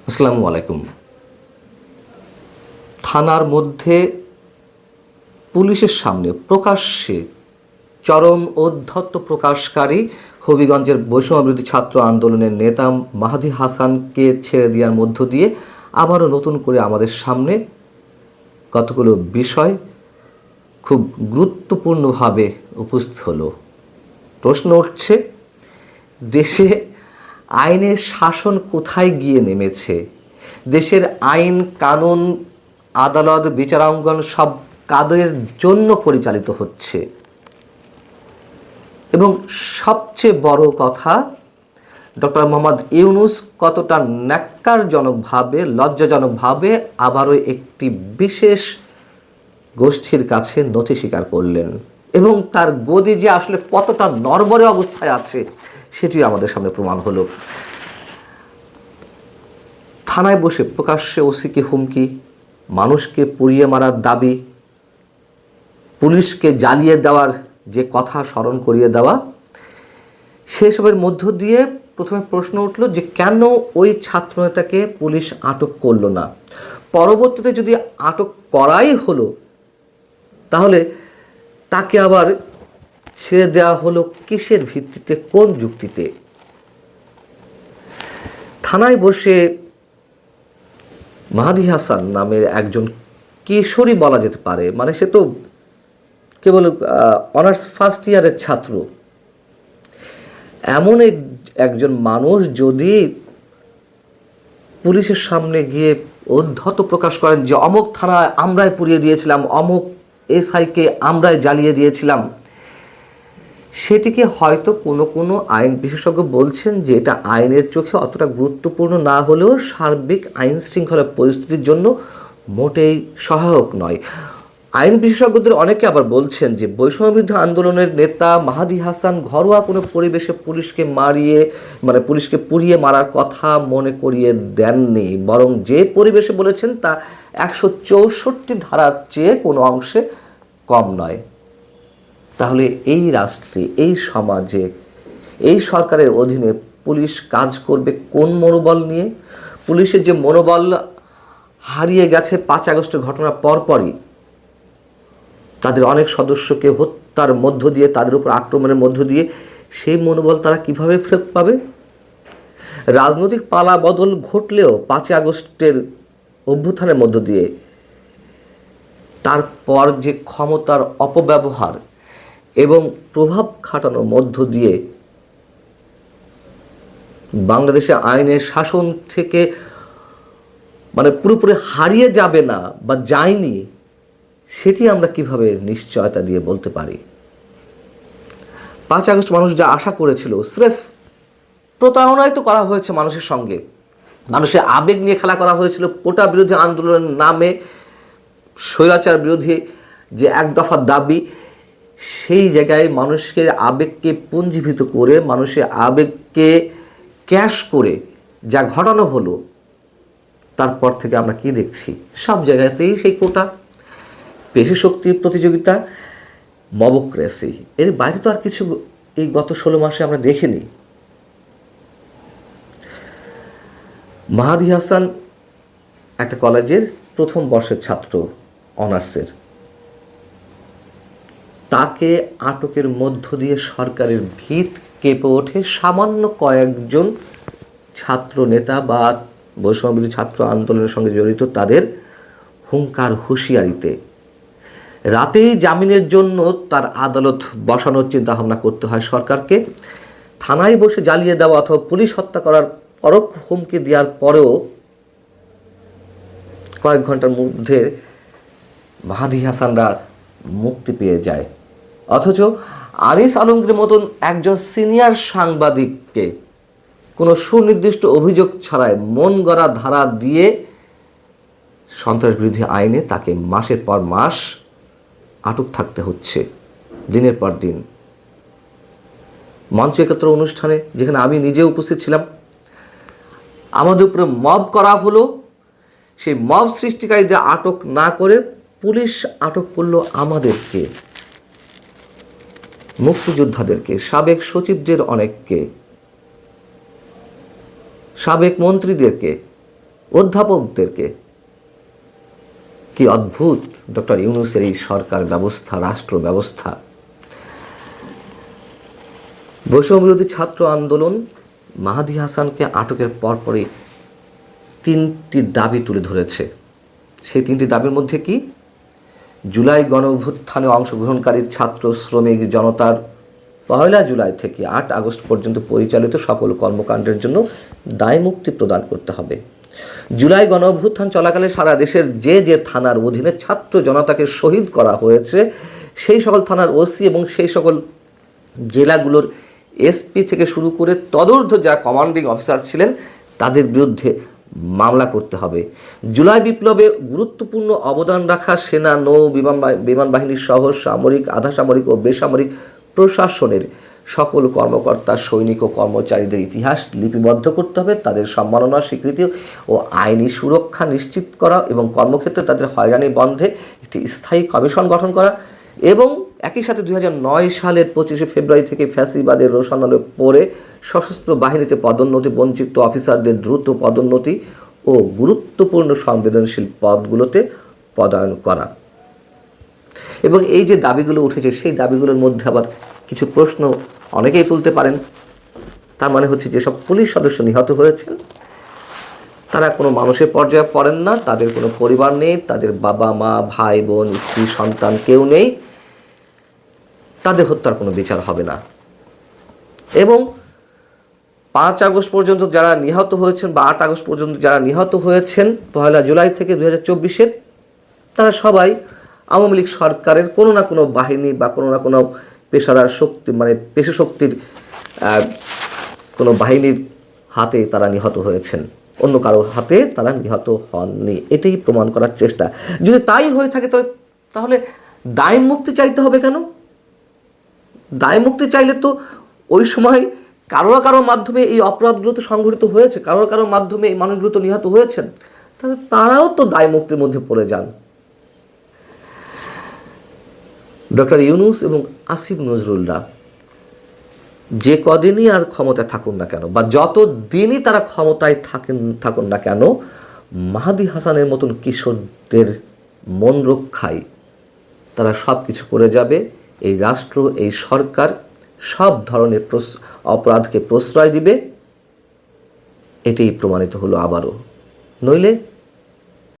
আসসালামু আলাইকুম। থানার মধ্যে পুলিশের সামনে প্রকাশ্যে চরম ঔদ্ধত্য প্রকাশকারী হবিগঞ্জের বৈষম্যবিরোধী ছাত্র আন্দোলনের নেতা মাহাদি হাসানকে ছেড়ে দেওয়ার মধ্য দিয়ে আবারও নতুন করে আমাদের সামনে কতগুলো বিষয় খুব গুরুত্বপূর্ণভাবে উপস্থিত হলো। প্রশ্ন উঠছে, দেশে আইনের শাসন কোথায় গিয়ে নেমেছে? দেশের আইন কানুন, আদালত, বিচারাঙ্গন সব কাদের জন্য পরিচালিত হচ্ছে? এবং সবচেয়ে বড় কথা, ডক্টর মোহাম্মদ ইউনূস কতটা ন্যাক্কারজনকভাবে, লজ্জাজনকভাবে আবারও একটি বিশেষ গোষ্ঠীর কাছে নথি স্বীকার করলেন, এবং তার গদি যে আসলে কতটা নড়বড়ে অবস্থায় আছে সেটি আমাদের সামনে প্রমাণ হলো। থানায় বসে প্রকাশ্যে ওসিকে হুমকি, মানুষকে পুড়িয়ে মারার দাবি, পুলিশকে জ্বালিয়ে দেওয়ার যে কথা স্মরণ করিয়ে দেওয়া, সেসবের মধ্য দিয়ে প্রথমে প্রশ্ন উঠল যে কেন ওই ছাত্রনেতাকে পুলিশ আটক করলো না? পরবর্তীতে যদি আটক করাই হলো, তাহলে তাকে আবার ছেড়ে দেওয়া হলো কিসের ভিত্তিতে, কোন যুক্তিতে? থানায় বসে মাহাদি হাসান নামের একজন কিশোরী বলা যেতে পারে, মানে সে তো কেবল অনার্স ফার্স্ট ইয়ারের ছাত্র, এমন একজন মানুষ যদি পুলিশের সামনে গিয়ে ঔদ্ধত্য প্রকাশ করেন যে অমুক থানায় আমরাই পুড়িয়ে দিয়েছিলাম, অমুক এসআইকে আমরাই জ্বালিয়ে দিয়েছিলাম, সেটিকে হয়তো কোনো কোনো আইন বিশেষজ্ঞ বলছেন যে এটা আইনের চোখে অতটা গুরুত্বপূর্ণ না হলেও সার্বিক আইন শৃঙ্খলা পরিস্থিতির জন্য মোটেই সহায়ক নয়। আইন বিশেষজ্ঞদের অনেকে আবার বলছেন যে বৈষম্যবিরোধী আন্দোলনের নেতা মাহাদি হাসান ঘরোয়া কোনো পরিবেশে পুলিশকে পুড়িয়ে মারার কথা মনে করিয়ে দেননি, বরং যে পরিবেশে বলেছেন তা 164 ধারার চেয়ে কোনো অংশে কম নয়। তাহলে এই রাষ্ট্রে, এই সমাজে, এই সরকারের অধীনে পুলিশ কাজ করবে কোন মনোবল নিয়ে? পুলিশের যে মনোবল হারিয়ে গেছে 5 আগস্টের ঘটনার পরপরই, তাদের অনেক সদস্যকে হত্যার মধ্য দিয়ে, তাদের উপর আক্রমণের মধ্য দিয়ে, সেই মনোবল তারা কিভাবে ফেরত পাবে? রাজনৈতিক পালা বদল ঘটলেও 5 আগস্টের অভ্যুত্থানের মধ্য দিয়ে তারপর যে ক্ষমতার অপব্যবহার এবং প্রভাব খাটানোর মধ্য দিয়ে বাংলাদেশে আইনের শাসন থেকে পুরোপুরি হারিয়ে যাবে না বা যায়নি, সেটি আমরা কিভাবে নিশ্চয়তা দিয়ে বলতে পারি? 5 আগস্ট মানুষ যা আশা করেছিল, স্রেফ প্রতারণাই তো করা হয়েছে মানুষের সঙ্গে। মানুষের আবেগ নিয়ে খেলা করা হয়েছিল। কোটা বিরোধী আন্দোলনের নামে স্বৈরাচার বিরোধী যে এক দফা দাবি, সেই জায়গায় মানুষের আবেগকে পুঞ্জীভূত করে, মানুষের আবেগকে ক্যাশ করে যা ঘটানো হলো, তারপর থেকে আমরা কি দেখছি? সব জায়গাতেই সেই কোটা, পেশি শক্তির প্রতিযোগিতা, মবক্রেসি, এর বাইরে তো আর কিছু এই গত 16 মাসে আমরা দেখিনি। মাহাদি হাসান একটা কলেজের প্রথম বর্ষের ছাত্র, অনার্সের। তাকে আটকের মধ্য দিয়ে সরকারের ভিত কেঁপে ওঠে সামান্য কয়েকজন ছাত্র নেতা বা বৈষম্যবিরোধী ছাত্র আন্দোলনের সঙ্গে জড়িত তাদের হুঙ্কার হুঁশিয়ারিতে। রাতেই জামিনের জন্য তার আদালত বসানোর চিন্তাভাবনা করতে হয় সরকারকে। থানায় বসে জ্বালিয়ে দেওয়া অথবা পুলিশ হত্যা করার পরোক্ষ হুমকি দেওয়ার পরেও কয়েক ঘন্টার মধ্যে মাহাদি হাসানরা মুক্তি পেয়ে যায়। অথচ আনিস আলমগীরের মতন একজন সিনিয়র সাংবাদিককে কোনো সুনির্দিষ্ট অভিযোগ ছাড়াই মন গড়া ধারা দিয়ে সন্ত্রাস বিরোধী আইনে তাকে মাসের পর মাস আটক থাকতে হচ্ছে, দিনের পর দিন। মঞ্চ একাত্তর অনুষ্ঠানে, যেখানে আমি নিজে উপস্থিত ছিলাম, আমাদের উপরে মব করা হলো। সেই মব সৃষ্টিকারীদের আটক না করে পুলিশ আটক করলো আমাদেরকে, মুক্তিযোদ্ধাদেরকে, সাবেক সচিবদের অনেককে, সাবেক মন্ত্রীদেরকে। অধ্যাপকদেরকে। কি অদ্ভুত ডক্টর ইউনূসের এই সরকার ব্যবস্থা, রাষ্ট্র ব্যবস্থা। বৈষম্যবিরোধী ছাত্র আন্দোলন মাহাদী হাসানকে আটকের পরপরই 3টি দাবি তুলে ধরেছে। সেই 3টি দাবির মধ্যে কি? জুলাই গণ অভ্যুত্থানে অংশগ্রহণকারী ছাত্র শ্রমিক জনতার 1 জুলাই থেকে 8 আগস্ট পর্যন্ত পরিচালিত সকল কর্মকাণ্ডের জন্য দায়মুক্তি প্রদান করতে হবে। জুলাই গণ অভ্যুত্থান চলাকালে সারা দেশের যে যে থানার অধীনে ছাত্র জনতাকে শহীদ করা হয়েছে, সেই সকল থানার ওসি এবং সেই সকল জেলাগুলোর এসপি থেকে শুরু করে তদূর্ধ্ব যারা কমান্ডিং অফিসার ছিলেন তাদের বিরুদ্ধে মামলা করতে হবে। জুলাই বিপ্লবে গুরুত্বপূর্ণ অবদান রাখা সেনা, নৌ, বিমান বাহিনী সহ সামরিক, আধা সামরিক ও বেসামরিক প্রশাসনের সকল কর্মকর্তা, সৈনিক ও কর্মচারীদের ইতিহাস লিপিবদ্ধ করতে হবে, তাদের সম্মাননা, স্বীকৃতি ও আইনি সুরক্ষা নিশ্চিত করা এবং কর্মক্ষেত্রে তাদের হয়রানি বন্ধে একটি স্থায়ী কমিশন গঠন করা এবং একই সাথে 2009 সালের 25 ফেব্রুয়ারি থেকে ফ্যাসিবাদের রোষানলে পড়ে সশস্ত্র বাহিনীতে পদোন্নতি বঞ্চিত অফিসারদের দ্রুত পদোন্নতি ও গুরুত্বপূর্ণ সংবেদনশীল পদগুলোতে পদায়ন করা। এবং এই যে দাবিগুলো উঠেছে সেই দাবিগুলোর মধ্যে আবার কিছু প্রশ্ন অনেকেই তুলতে পারেন। তার মানে হচ্ছে যেসব পুলিশ সদস্য নিহত হয়েছেন তারা কোনো মানুষের পর্যায়ে পড়েন না, তাদের কোনো পরিবার নেই, তাদের বাবা মা, ভাই বোন, স্ত্রী, সন্তান কেউ নেই, তাদের হত্যার কোনো বিচার হবে না। এবং 5 আগস্ট পর্যন্ত যারা নিহত হয়েছেন বা 8 আগস্ট পর্যন্ত যারা নিহত হয়েছেন 1 জুলাই থেকে 2024-এর, তারা সবাই আওয়ামী লীগ সরকারের কোনো না কোনো বাহিনী বা কোনো না কোনো পেশাদার শক্তি, মানে পেশা শক্তির কোনো বাহিনীর হাতে তারা নিহত হয়েছেন, অন্য কারো হাতে তারা নিহত হননি। এটাই প্রমাণ করার চেষ্টা। যদি তাই হয়ে থাকে তাহলে দায় মুক্তি চাইতে হবে কেন? দায় মুক্তি চাইলে তো ওই সময় কারোর মাধ্যমে এই অপরাধগুলো তো সংঘটিত হয়েছে, কারোর মাধ্যমে এই মানুষগুলো তো নিহত হয়েছেন, তাহলে তারাও তো দায় মুক্তির মধ্যে পড়ে যান। ডক্টর ইউনূস এবং আসিফ নজরুলরা যে কদিনই আর ক্ষমতায় থাকুন না কেন বা যত দিনই তারা ক্ষমতায় থাকুন না কেন, মাহাদী হাসানের মতন কিশোরদের মন রক্ষায় তারা সব কিছু করে যাবে। এই রাষ্ট্র, এই সরকার সব ধরনের অপরাধকে প্রশ্রয় দিবে। এটাই প্রমাণিত হলো আবারও। নইলে